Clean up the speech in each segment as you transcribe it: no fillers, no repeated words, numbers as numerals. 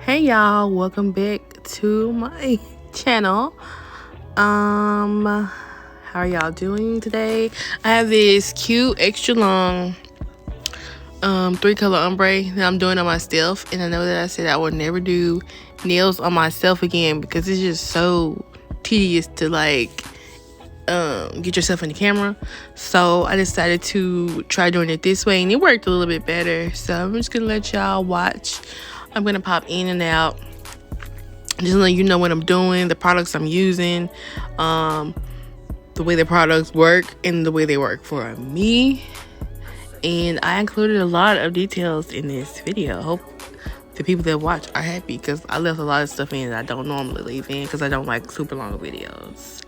Hey y'all, welcome back to my channel. How are y'all doing today? I have this cute extra long 3-color ombre that I'm doing on myself, and I know that I said I would never do nails on myself again because it's just so tedious to get yourself in the camera. So I decided to try doing it this way, and it worked a little bit better. So I'm just gonna let y'all watch. I'm gonna pop in and out, just to let you know what I'm doing, the products I'm using, the way the products work, and the way they work for me. And I included a lot of details in this video. Hope the people that watch are happy, because I left a lot of stuff in that I don't normally leave in because I don't like super long videos.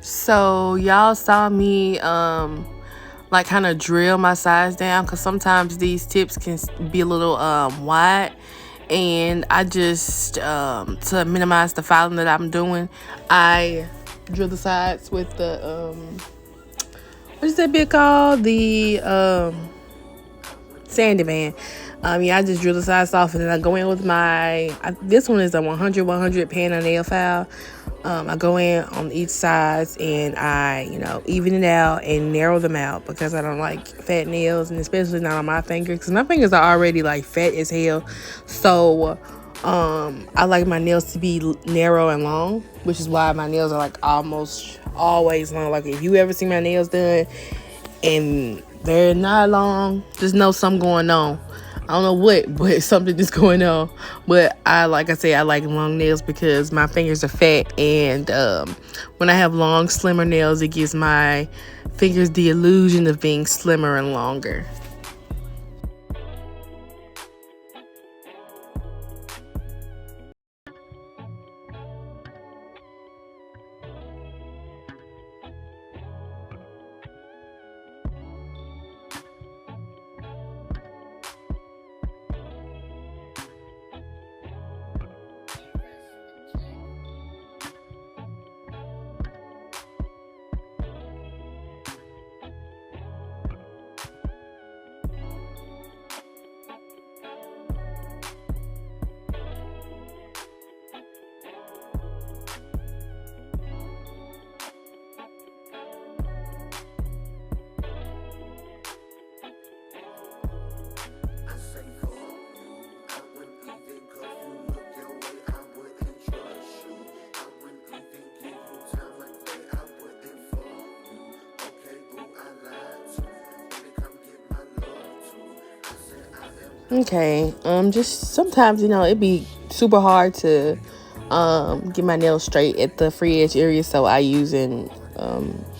So y'all saw me like kind of drill my sides down, because sometimes these tips can be a little wide, and I just to minimize the filing that I'm doing, I drill the sides with the what is that bit called, the sandy band. Yeah, I just drill the sides off, and then I go in with this one is a 100 pan on nail file. I go in on each side, and I, even it out and narrow them out, because I don't like fat nails, and especially not on my fingers, because my fingers are already like fat as hell. So I like my nails to be narrow and long, which is why my nails are like almost always long. Like, if you ever see my nails done and they're not long, just know something going on. I don't know what, but something is going on. But I like long nails because my fingers are fat, and when I have long, slimmer nails, it gives my fingers the illusion of being slimmer and longer. Okay, just sometimes, it'd be super hard to get my nails straight at the free edge area, so I using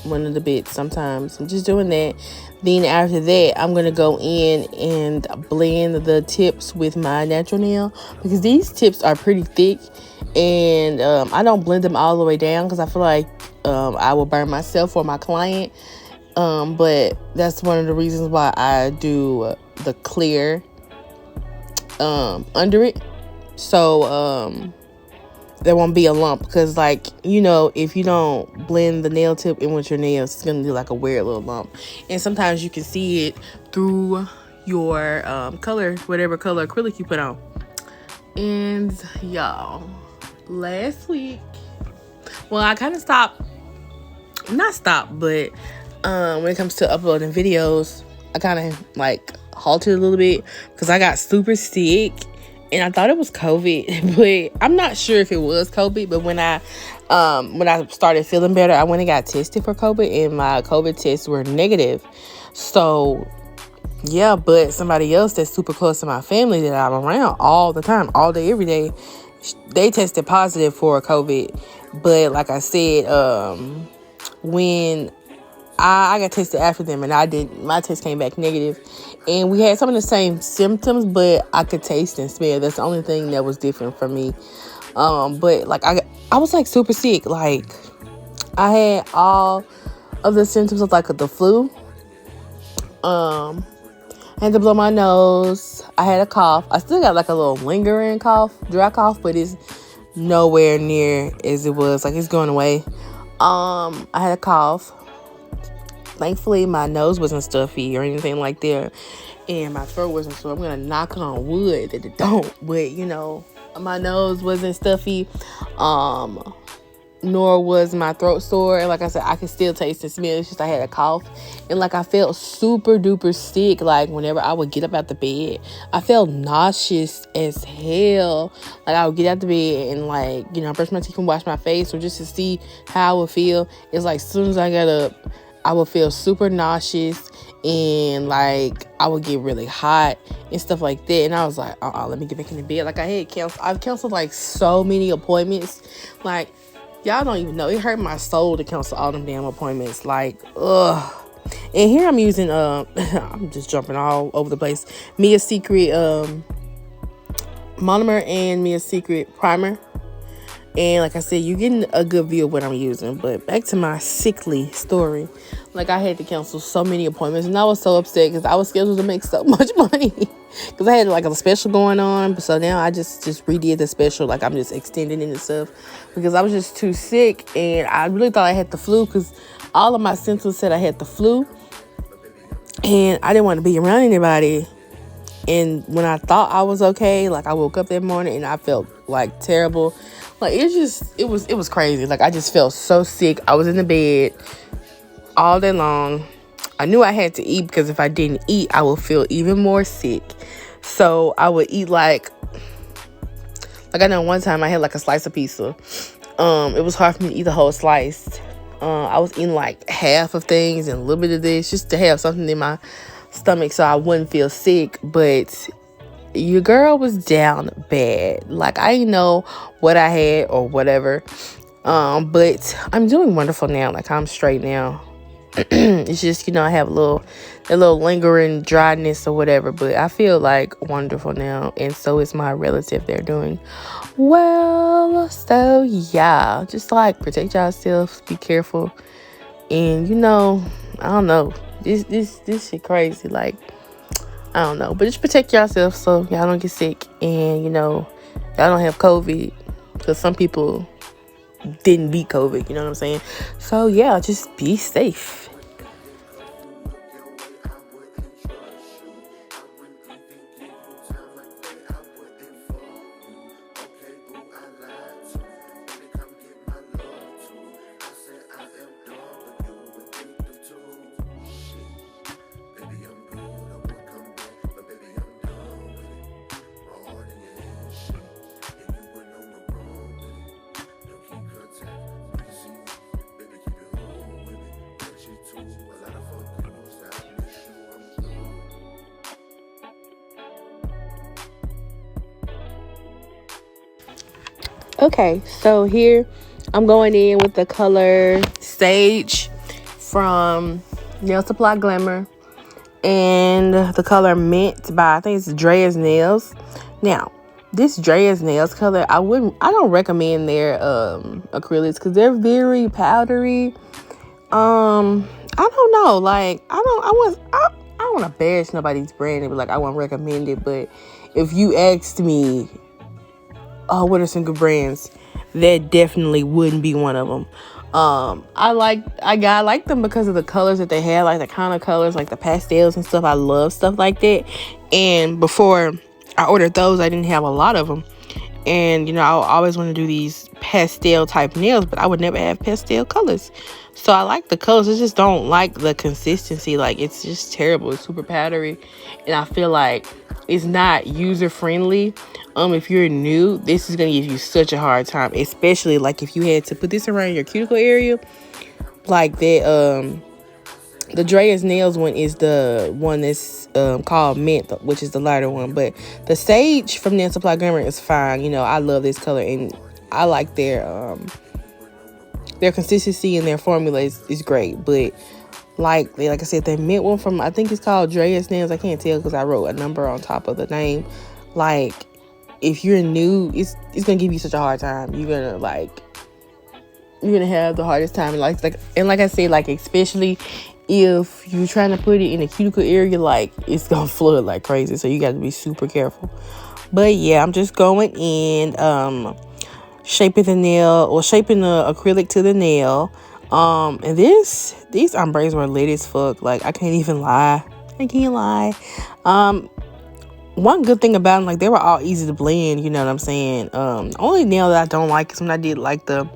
one of the bits sometimes. I'm just doing that. Then after that, I'm gonna go in and blend the tips with my natural nail, because these tips are pretty thick, and I don't blend them all the way down because I feel like I will burn myself or my client. But that's one of the reasons why I do the clear under it, so there won't be a lump, because if you don't blend the nail tip in with your nails, it's gonna do like a weird little lump, and sometimes you can see it through your color, whatever color acrylic you put on. And y'all, last week, well, I kind of stopped, not stopped, but when it comes to uploading videos, I kind of like halted a little bit because I got super sick and I thought it was COVID, but I'm not sure if it was COVID. But when I started feeling better, I went and got tested for COVID, and my COVID tests were negative. So yeah, but somebody else that's super close to my family that I'm around all the time, all day, every day, they tested positive for COVID. But like I said, when I got tested after them, and my test came back negative, and we had some of the same symptoms, but I could taste and smell. That's the only thing that was different from me. But like I was like super sick. Like I had all of the symptoms of like the flu. I had to blow my nose. I had a cough. I still got like a little lingering cough, dry cough, but it's nowhere near as it was. Like it's going away. I had a cough. Thankfully, my nose wasn't stuffy or anything like that, and my throat wasn't sore. I'm gonna knock on wood that it don't, but my nose wasn't stuffy. Nor was my throat sore. And like I said, I could still taste and smell. It's just I had a cough. And like I felt super duper sick. Like whenever I would get up out the bed, I felt nauseous as hell. Like I would get out the bed and like, brush my teeth and wash my face, or just to see how I would feel. It's like as soon as I got up, I would feel super nauseous, and like I would get really hot and stuff like that. And I was like, let me get back in the bed. Like I've canceled like so many appointments. Like, y'all don't even know. It hurt my soul to cancel all them damn appointments. Like, ugh. And here I'm using, I'm just jumping all over the place, Mia Secret monomer and Mia Secret primer. And like I said, you're getting a good view of what I'm using. But back to my sickly story. Like, I had to cancel so many appointments, and I was so upset because I was scheduled to make so much money. Because I had like a special going on. So now I just redid the special. Like, I'm just extending it and stuff because I was just too sick, and I really thought I had the flu because all of my symptoms said I had the flu, and I didn't want to be around anybody. And when I thought I was okay, like I woke up that morning and I felt like terrible. Like it was crazy. Like I just felt so sick. I was in the bed all day long. I knew I had to eat because if I didn't eat, I would feel even more sick. So I would eat like I know one time I had like a slice of pizza. It was hard for me to eat the whole slice. I was eating like half of things and a little bit of this just to have something in my stomach so I wouldn't feel sick. But your girl was down bad. Like I didn't know what I had or whatever. But I'm doing wonderful now. Like I'm straight now. It's just, I have a little lingering dryness or whatever, but I feel like wonderful now, and so is my relative. They're doing well. So yeah, just like protect yourselves, be careful, and I don't know, this shit crazy. Like I don't know, but just protect yourself so y'all don't get sick, and y'all don't have COVID, because some people didn't beat COVID, you know what I'm saying? So yeah, just be safe. Okay, so here I'm going in with the color Sage from Nail Supply Glamour, and the color Mint by, I think it's Drea's Nails. Now, this Drea's Nails color, I don't recommend their acrylics because they're very powdery. I don't know, like I don't want to bash nobody's brand and be like I won't recommend it, but if you asked me, what are some good brands, that definitely wouldn't be one of them. I like them because of the colors that they have, like the kind of colors, like the pastels and stuff. I love stuff like that. And before I ordered those, I didn't have a lot of them. And I always want to do these pastel type nails, but I would never have pastel colors. So I like the colors. I just don't like the consistency. Like, it's just terrible. It's super powdery. And I feel like it's not user friendly. If you're new, this is gonna give you such a hard time, especially like if you had to put this around your cuticle area. Like that, the Drea's Nails one is the one that's called Mint, which is the lighter one. But the Sage from Nail Supply Glamour is fine. You know, I love this color, and I like their consistency and their formula is great. But like I said, the Mint one from, I think it's called Drea's Nails. I can't tell because I wrote a number on top of the name. Like, if you're new, it's gonna give you such a hard time. You're gonna have the hardest time. Like I said, like, especially if you're trying to put it in a cuticle area, like, it's gonna flood like crazy. So you got to be super careful. But yeah, I'm just going in, shaping the nail, or shaping the acrylic to the nail. And these ombres were lit as fuck. Like, I can't even lie. I can't lie. One good thing about them, like, they were all easy to blend. You know what I'm saying? Only nail that I don't like is when I did like the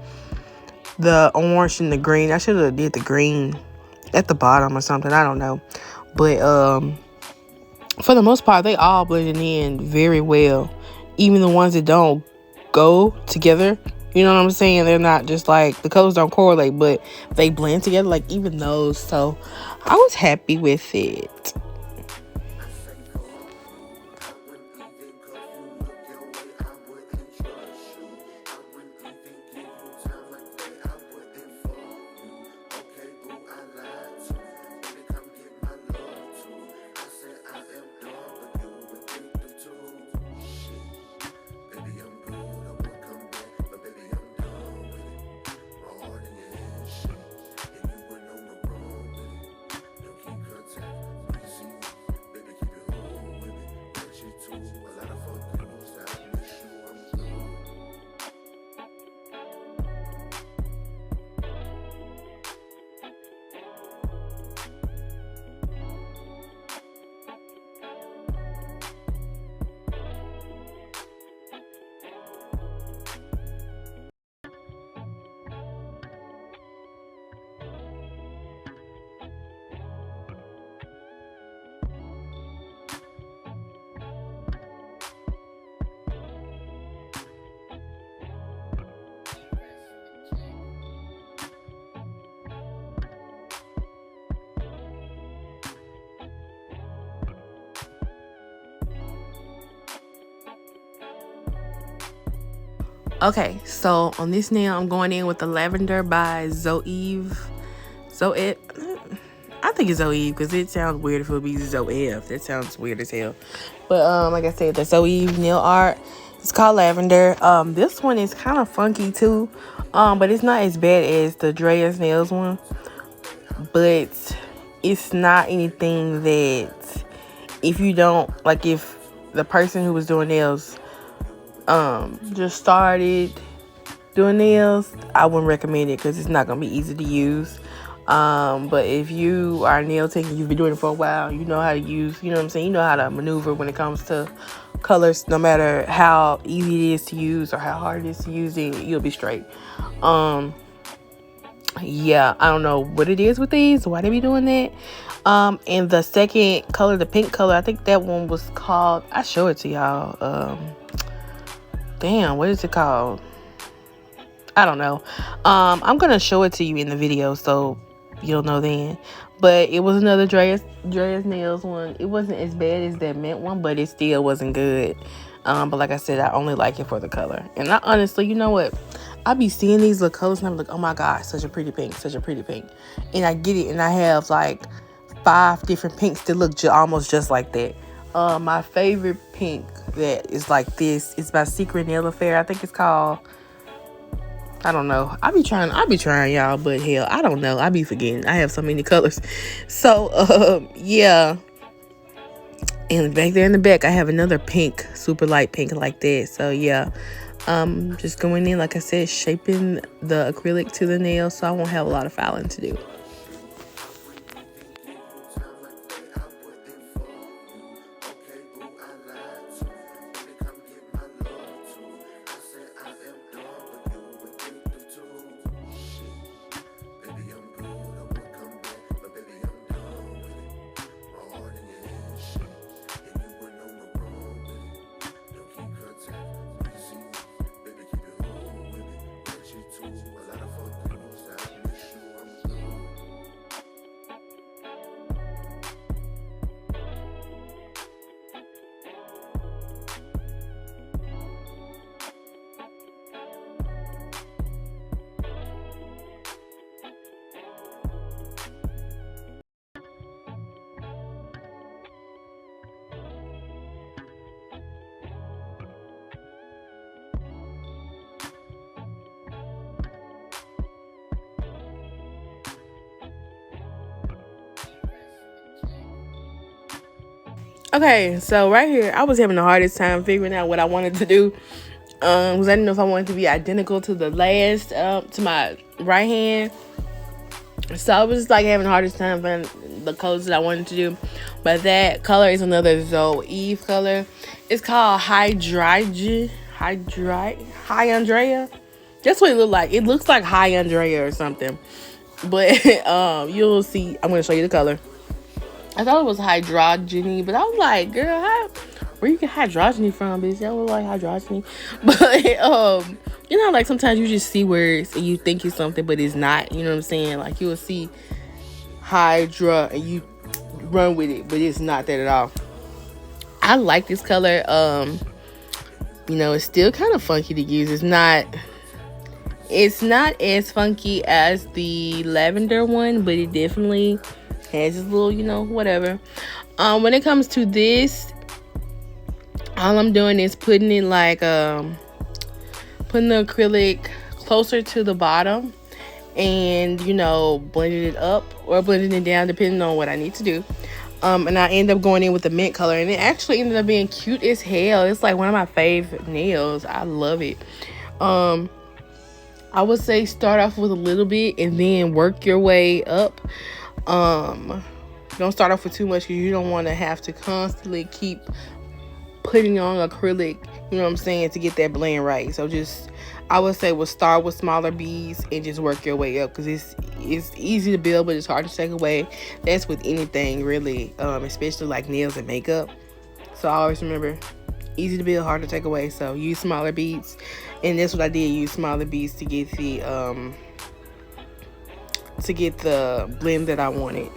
orange and the green. I should have did the green at the bottom or something. I don't know. But for the most part, they all blended in very well. Even the ones that don't go together. You know what I'm saying? They're not just like, the colors don't correlate, but they blend together, like even those. So I was happy with it. Okay, so on this nail, I'm going in with the Lavender by Zoeve. I think it's Zoeve because it sounds weird if it would be Zoev. That sounds weird as hell. But like I said, the Zoeve nail art. It's called Lavender. This one is kind of funky too. But it's not as bad as the Drea's Nails one. But it's not anything that, if you don't, like, if the person who was doing nails just started doing nails, I wouldn't recommend it because it's not gonna be easy to use. But if you are a nail tech and you've been doing it for a while, you know how to use, you know what I'm saying, you know how to maneuver when it comes to colors. No matter how easy it is to use or how hard it is to use it, you'll be straight. Yeah, I don't know what it is with these, why they be doing that. And the second color, the pink color, I think that one was called, I show it to y'all, damn, what is it called? I don't know. I'm gonna show it to you in the video so you'll know then. But it was another Drea's Nails one. It wasn't as bad as that Mint one, but it still wasn't good. But like I said, I only like it for the color. And I honestly, you know what? I be seeing these little colors and I'm like, oh my God, such a pretty pink, such a pretty pink. And I get it, and I have like 5 different pinks that look almost just like that. My favorite pink that is like this is by Secret Nail Affair. I think it's called, I don't know. I be trying y'all, but hell, I don't know. I be forgetting. I have so many colors. So, yeah. And back there in the back, I have another pink, super light pink like that. So, yeah. Just going in, like I said, shaping the acrylic to the nail so I won't have a lot of filing to do. Okay, so right here, I was having the hardest time figuring out what I wanted to do. Because I didn't know if I wanted to be identical to the last, to my right hand. So I was like having the hardest time finding the colors that I wanted to do. But that color is another Zoe Eve color. It's called Hydrandrea. That's what it looks like. It looks like Hydrandrea or something. But you'll see. I'm gonna show you the color. I thought it was hydrogeny, but I was like, girl, where you get hydrogeny from, bitch? That was like hydrogeny. But you know, like sometimes you just see words and you think it's something, but it's not. You know what I'm saying? Like you'll see hydra and you run with it, but it's not that at all. I like this color. You know, it's still kind of funky to use. It's not as funky as the lavender one, but it definitely has this little, you know, whatever. When it comes to this, all I'm doing is putting it like putting the acrylic closer to the bottom and, you know, blending it up or blending it down depending on what I need to do. And I end up going in with the mint color, and it actually ended up being cute as hell. It's like one of my favorite nails. I love it. I would say start off with a little bit and then work your way up. Don't start off with too much because you don't want to have to constantly keep putting on acrylic, you know what I'm saying, to get that blend right. So just, I would say, we'll start with smaller beads and just work your way up, because it's easy to build, but it's hard to take away. That's with anything really, especially like nails and makeup. So I always remember, easy to build, hard to take away. So use smaller beads, and that's what I did, use smaller beads to get the blend that I wanted.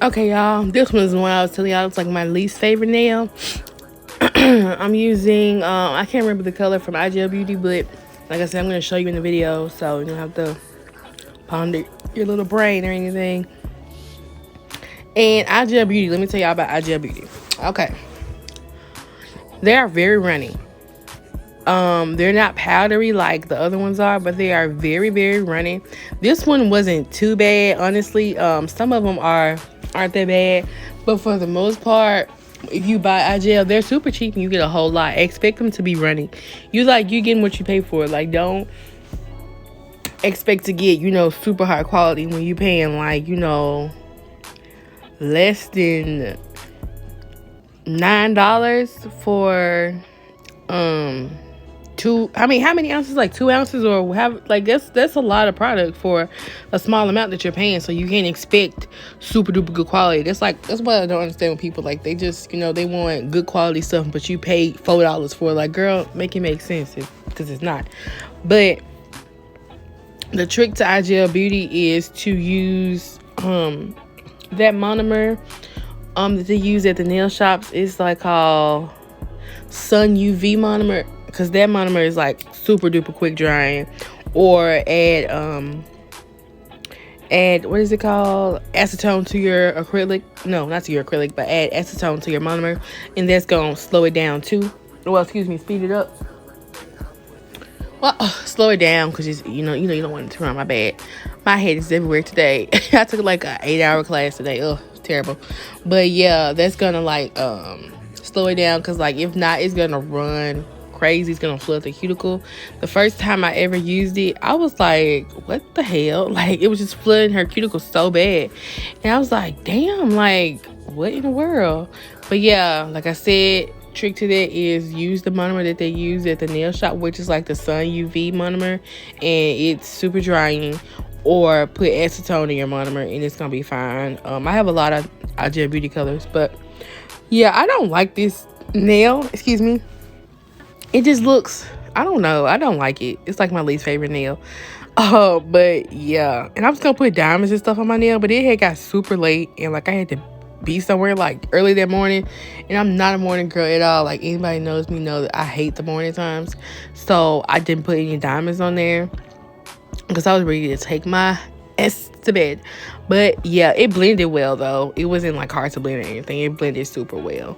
Okay, y'all, this one is the one I was telling y'all, it's like my least favorite nail. I'm using, I can't remember the color from IGL Beauty, but like I said, I'm going to show you in the video, so you don't have to ponder your little brain or anything. And IGL Beauty, let me tell y'all about IGL Beauty. Okay. They are very runny. They're not powdery like the other ones are, but they are very, very runny. This one wasn't too bad, honestly. Some of them aren't that bad, but for the most part, if you buy IGL, they're super cheap and you get a whole lot. Expect them to be runny. You getting what you pay for. Like, don't expect to get, super high quality when you paying less than $9 for how many ounces? Like 2 ounces, or that's a lot of product for a small amount that you're paying. So you can't expect super duper good quality. That's what I don't understand when people they just they want good quality stuff, but you pay $4 for it. Girl, make it make sense, because it's not. But the trick to IGL Beauty is to use that monomer that they use at the nail shops. It's called Sun UV monomer, because that monomer is super duper quick drying. Or add add, what is it called, acetone to your acrylic. No, not to your acrylic, but add acetone to your monomer, and that's gonna slow it down too. Well, excuse me, speed it up. Well, slow it down because you don't want it to run. My bad. My head is everywhere today. I took like an 8-hour class today. Ugh, terrible. But yeah, that's gonna like slow it down because like if not, it's gonna run crazy. It's gonna flood the cuticle. The first time I ever used it, I was like, what the hell? Like it was just flooding her cuticle so bad, and I was like, damn, like what in the world? But yeah, like I said, trick to that is use the monomer that they use at the nail shop, which is like the sun UV monomer, and it's super drying. Or put acetone in your monomer and it's gonna be fine. I have a lot of gel beauty colors, but yeah, I don't like this nail. Excuse me. It just looks, I don't know, I don't like it. It's like my least favorite nail. But yeah, and I'm just gonna put diamonds and stuff on my nail, but it had got super late and like I had to be somewhere like early that morning, and I'm not a morning girl at all. Like anybody knows me know that I hate the morning times, so I didn't put any diamonds on there because I was ready to take my ass to bed. But yeah, it blended well though. It wasn't like hard to blend or anything. It blended super well.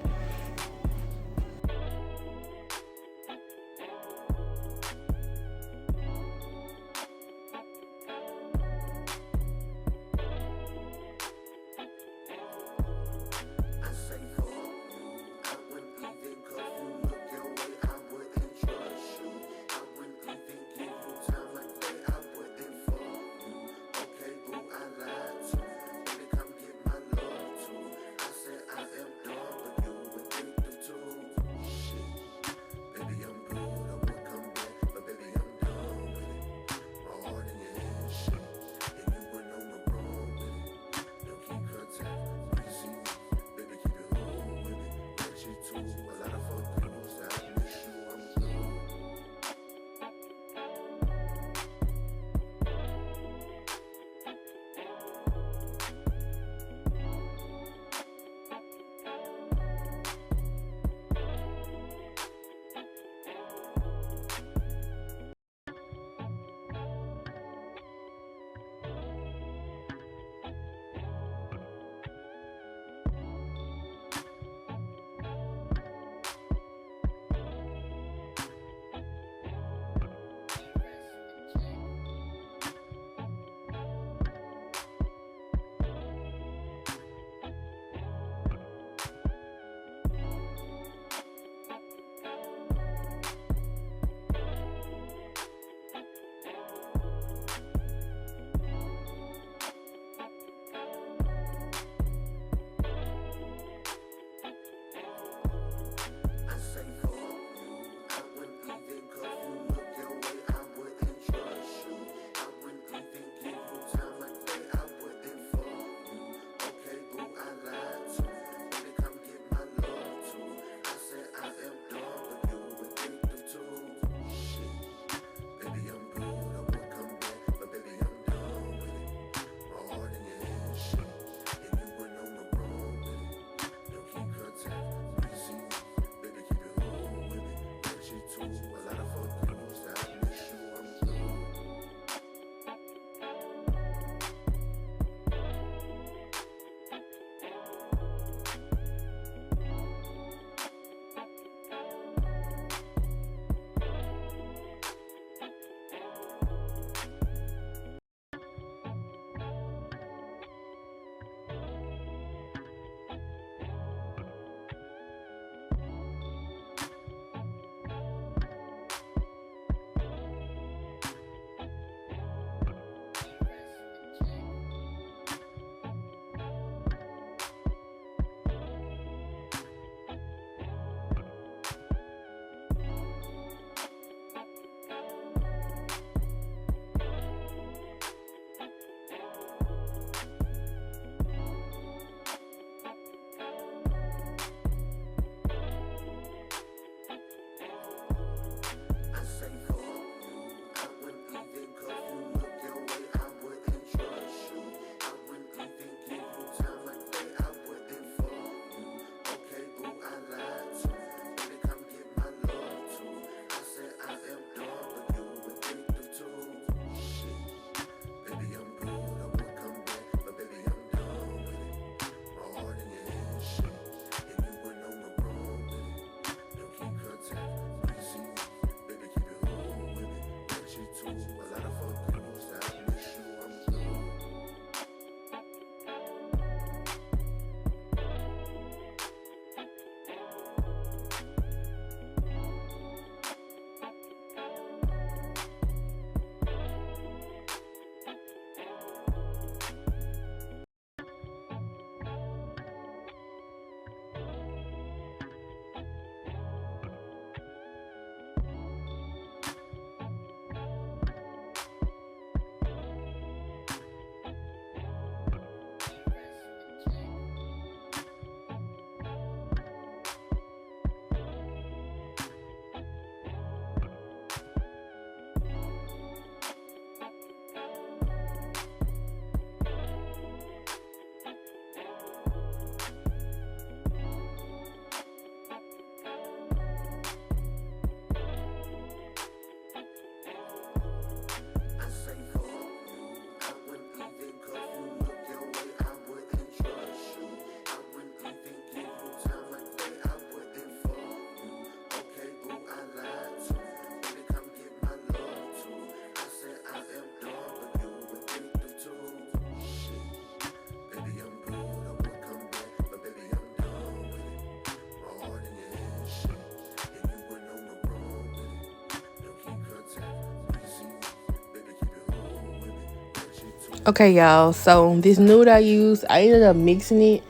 Okay, y'all. So this nude I used, I ended up mixing it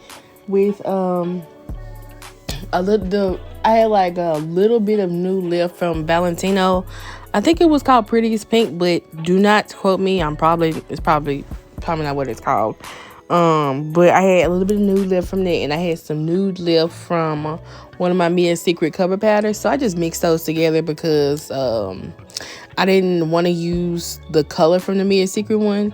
with a little. I had like a little bit of nude left from Valentino. I think it was called Prettiest Pink, but do not quote me. It's probably not what it's called. But I had a little bit of nude left from that, and I had some nude left from one of my Mia Secret cover powders. So I just mixed those together because I didn't want to use the color from the Mia Secret one,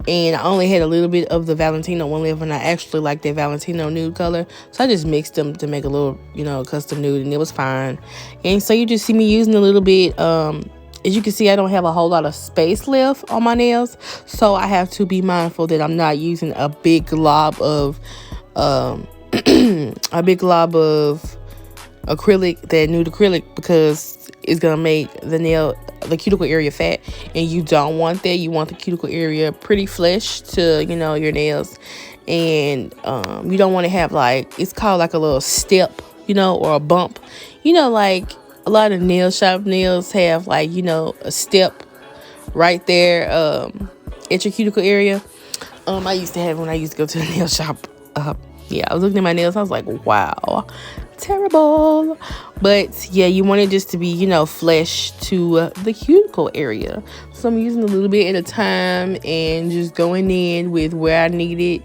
and I only had a little bit of the Valentino one left, and I actually like that Valentino nude color, so I just mixed them to make a little, custom nude, and it was fine. And so you just see me using a little bit. As you can see, I don't have a whole lot of space left on my nails, so I have to be mindful that I'm not using a big glob of a big glob of acrylic, that nude acrylic, because it's gonna make the cuticle area fat, and you don't want that. You want the cuticle area pretty flesh to your nails, and you don't want to have like, it's called like a little step, or a bump, like a lot of nail shop nails have like a step right there at your cuticle area. I used to have when I used to go to the nail shop. Yeah, I was looking at my nails. I was like, wow, terrible. But yeah, you want it just to be, flesh to the cuticle area. So I'm using a little bit at a time and just going in with where I need it.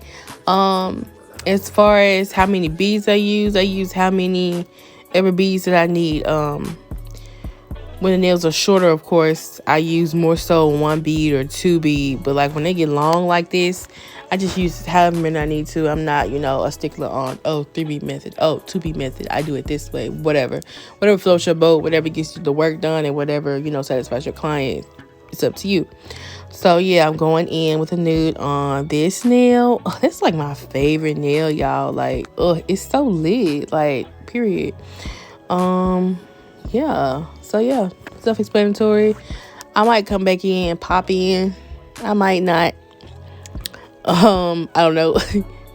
As far as how many beads I use how many ever beads that I need. When the nails are shorter, of course, I use more so 1 bead or 2 bead. But like when they get long like this, I just use however many I need to. I'm not, a stickler on, 3 bead method, 2 bead method. I do it this way, whatever floats your boat, whatever gets you the work done, and whatever, satisfies your client. It's up to you. So yeah, I'm going in with a nude on this nail. Oh, that's like my favorite nail, y'all. Like, it's so lit, like, period. Yeah, so yeah, self-explanatory. I might come back in, pop in. I might not. I don't know.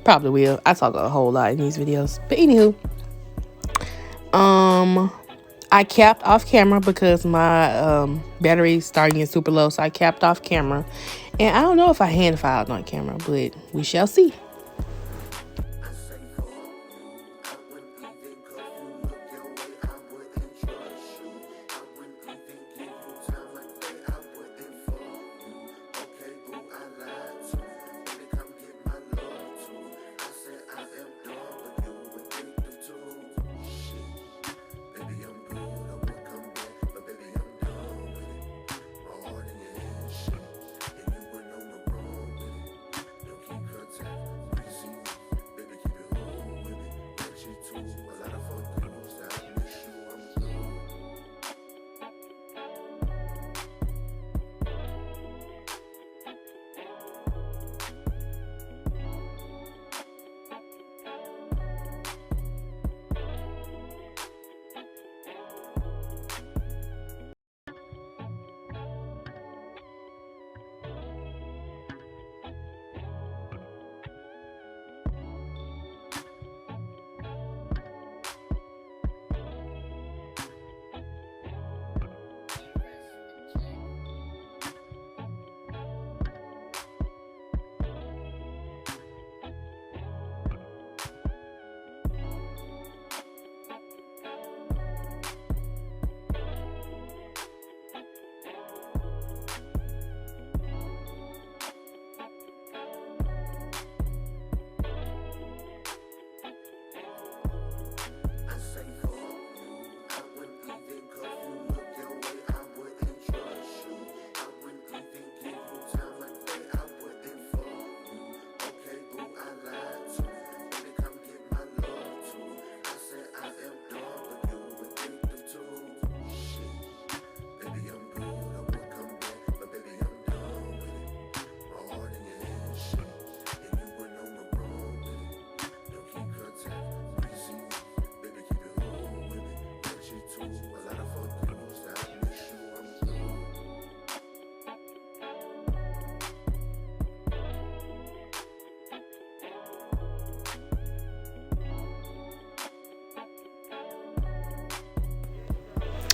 Probably will. I talk a whole lot in these videos. But anywho, I capped off camera because my battery started getting super low, so I capped off camera. And I don't know if I hand filed on camera, but we shall see.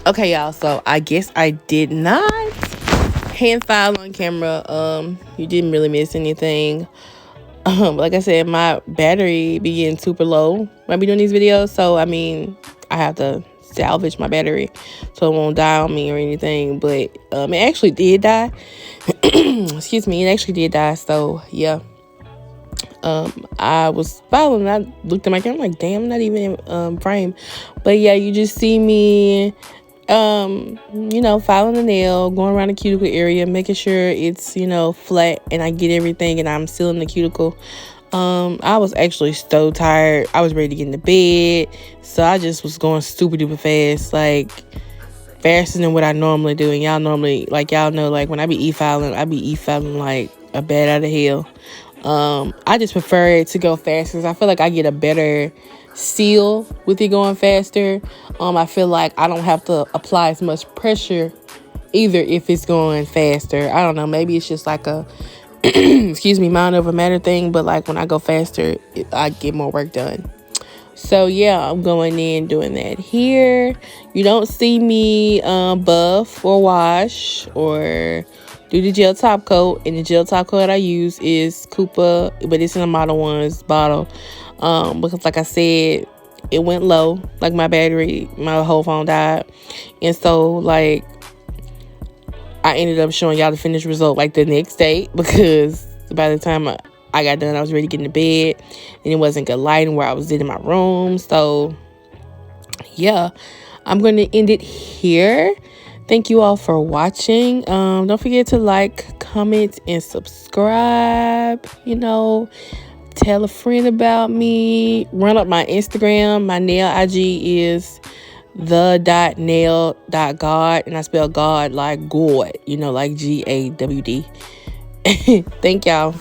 Okay, y'all, so I guess I did not hand file on camera. You didn't really miss anything. Like I said, my battery be getting super low when I be doing these videos, so I mean, I have to salvage my battery so it won't die on me or anything. But it actually did die. Excuse me, it actually did die. So yeah. I was following. I looked at my camera, I'm like, damn, I'm not even in frame. But yeah, you just see me filing the nail, going around the cuticle area, making sure it's, flat and I get everything and I'm sealing the cuticle. I was actually so tired. I was ready to get into bed. So I just was going super duper fast, like faster than what I normally do. And y'all normally, like, y'all know, like when I be e-filing, I be e-filing like a bat out of hell. I just prefer it to go faster because I feel like I get a better seal with it going faster. I feel like I don't have to apply as much pressure either if it's going faster. I don't know, maybe it's just like a excuse me, mind over matter thing, but like when I go faster, I get more work done. So yeah, I'm going in doing that here. You don't see me buff or wash or do the gel top coat, and the gel top coat I use is Cooper, but it's in a Model 1's bottle. Because like I said, it went low, like my battery, my whole phone died. And so like I ended up showing y'all the finished result like the next day, because by the time I got done, I was ready to get into bed, and it wasn't good lighting where I was in my room. So yeah, I'm going to end it here. Thank you all for watching. Don't forget to like, comment, and subscribe. Tell a friend about me. Run up my Instagram. My nail IG is the.nail.god, and I spell God like God, like GAWD. Thank y'all.